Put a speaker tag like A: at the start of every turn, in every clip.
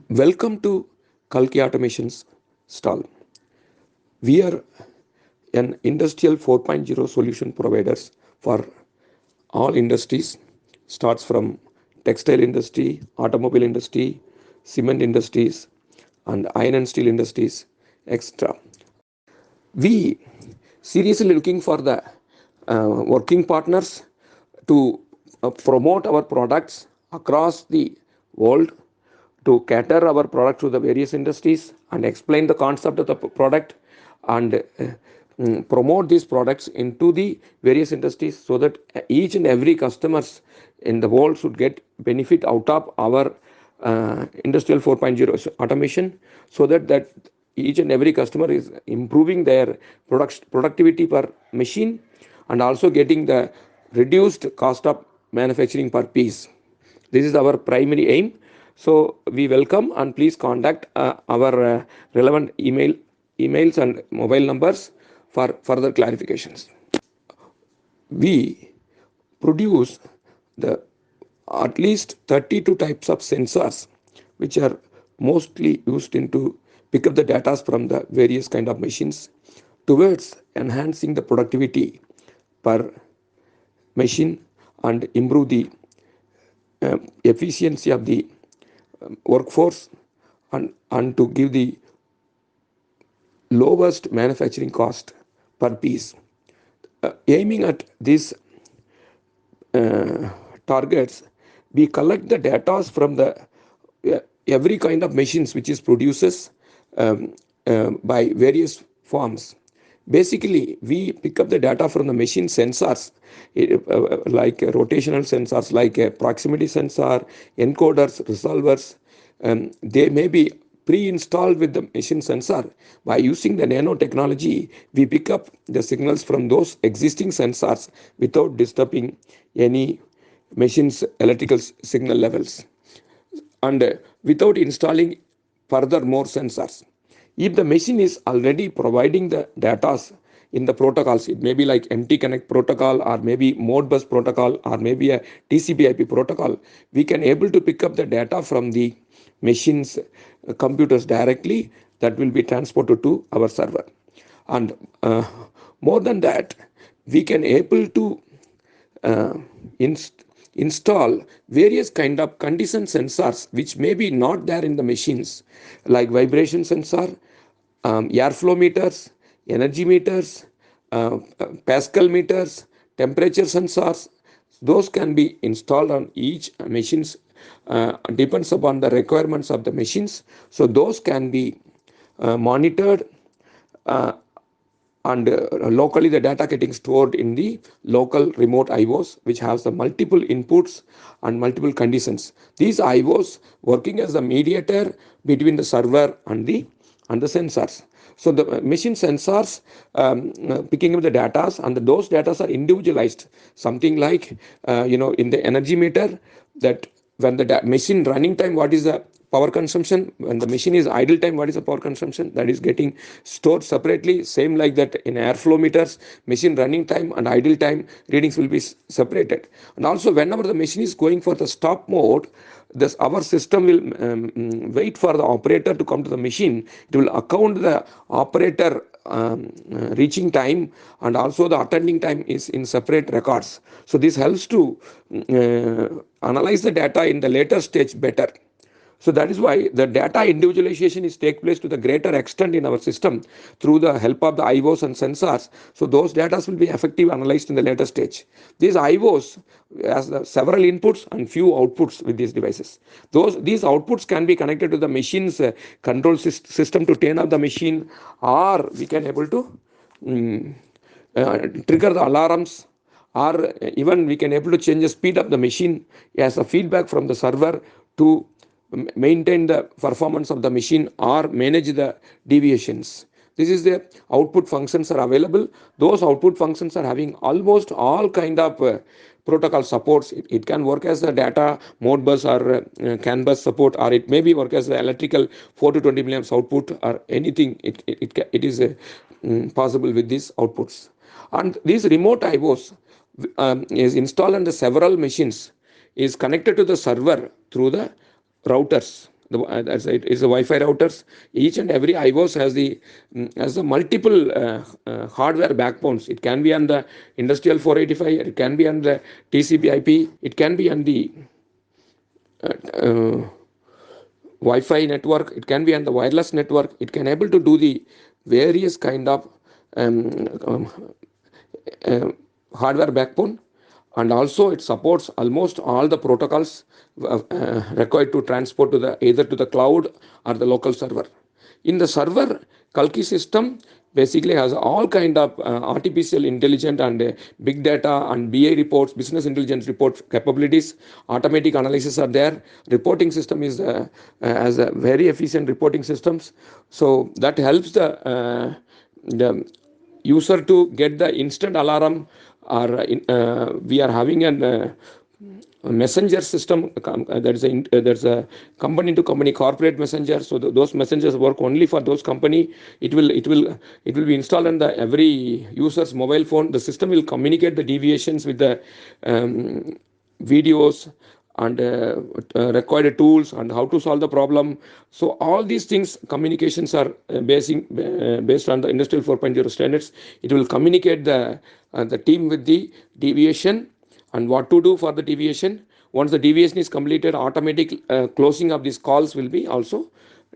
A: Welcome to Kalki Automation's stall. We are an industrial 4.0 solution providers for all industries. Starts from textile industry, automobile industry, cement industries, and iron and steel industries, etc. We seriously looking for the working partners to promote our products across the world, to cater our product to the various industries and explain the concept of the product and promote these products into the various industries so that each and every customers in the world should get benefit out of our industrial 4.0 automation, so that each and every customer is improving their productivity per machine and also getting the reduced cost of manufacturing per piece. This is our primary aim. So we welcome and please contact our relevant emails and mobile numbers for further clarifications. We produce the at least 32 types of sensors which are mostly used into pick up the data from the various kind of machines towards enhancing the productivity per machine and improve the efficiency of the workforce and to give the lowest manufacturing cost per piece. Aiming at these targets, we collect the data from the every kind of machines which is produces by various forms. Basically, we pick up the data from the machine sensors, like rotational sensors, like a proximity sensor, encoders, resolvers. They may be pre-installed with the machine sensor. By using the nanotechnology, we pick up the signals from those existing sensors without disturbing any machine's electrical signal levels and without installing further more sensors. If the machine is already providing the data in the protocols, it may be like MT Connect protocol or maybe Modbus protocol or maybe a TCP/IP protocol, we can able to pick up the data from the machines computers directly that will be transported to our server. And more than that, we can able to uh, install various kind of condition sensors which may be not there in the machines, like vibration sensor, airflow meters, energy meters, Pascal meters, temperature sensors. Those can be installed on each machines, depends upon the requirements of the machines. So those can be monitored, uh, and locally the data getting stored in the local remote IOs which has the multiple inputs and multiple conditions. These IOs working as a mediator between the server and the sensors. So the machine sensors picking up the data, and those data are individualized. Something like in the energy meter, that when the machine running time, what is the power consumption, when the machine is idle time, what is the power consumption, that is getting stored separately. Same like that in airflow meters, machine running time and idle time readings will be separated. And also whenever the machine is going for the stop mode, this our system will wait for the operator to come to the machine. It will account the operator reaching time, and also the attending time is in separate records. So this helps to analyze the data in the later stage better. So that is why the data individualization is take place to the greater extent in our system through the help of the IOs and sensors. So those data will be effectively analyzed in the later stage. These IOs has several inputs and few outputs with these devices. These outputs can be connected to the machine's control system to turn off the machine, or we can able to trigger the alarms, or even we can able to change the speed of the machine as a feedback from the server to maintain the performance of the machine or manage the deviations. This is the output functions are available. Those output functions are having almost all kind of protocol supports. It can work as a data Modbus or CAN bus support, or it may be work as the electrical 4 to 20 milliamps output or anything. It is possible with these outputs. And these remote IOs is installed on the several machines, is connected to the server through the routers That's it is the Wi-Fi routers. Each and every IOS has the multiple hardware backbones. It can be on the industrial 485, it can be on the TCP/IP, it can be on the uh, Wi-Fi network, it can be on the wireless network. It can able to do the various kind of um, um, uh, hardware backbone, and also it supports almost all the protocols required to transport to the either to the cloud or the local server. In the server, Kalki system basically has all kind of artificial intelligence and big data and BI reports, business intelligence report capabilities. Automatic analysis are there. Reporting system is has a very efficient reporting systems. So that helps the user to get the instant alarm, or we are having a messenger system. There's a company to company corporate messenger, so those messengers work only for those company. It will be installed on the every user's mobile phone. The system will communicate the deviations with the um, videos and required tools and how to solve the problem. So all these things, communications are based on the industrial 4.0 standards. It will communicate the team with the deviation and what to do for the deviation. Once the deviation is completed, automatic closing of these calls will be also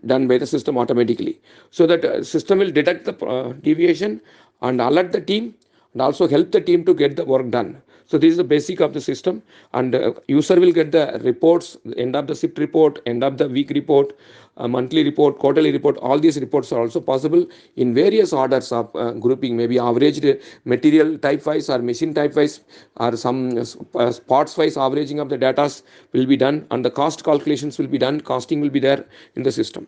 A: done by the system automatically. So that system will detect the deviation and alert the team, and also help the team to get the work done. So this is the basic of the system, and user will get the reports, end of the shift report, end of the week report, monthly report, quarterly report. All these reports are also possible in various orders of grouping, maybe averaged material type wise or machine type wise, or some spots wise averaging of the data will be done, and the cost calculations will be done. Costing will be there in the system.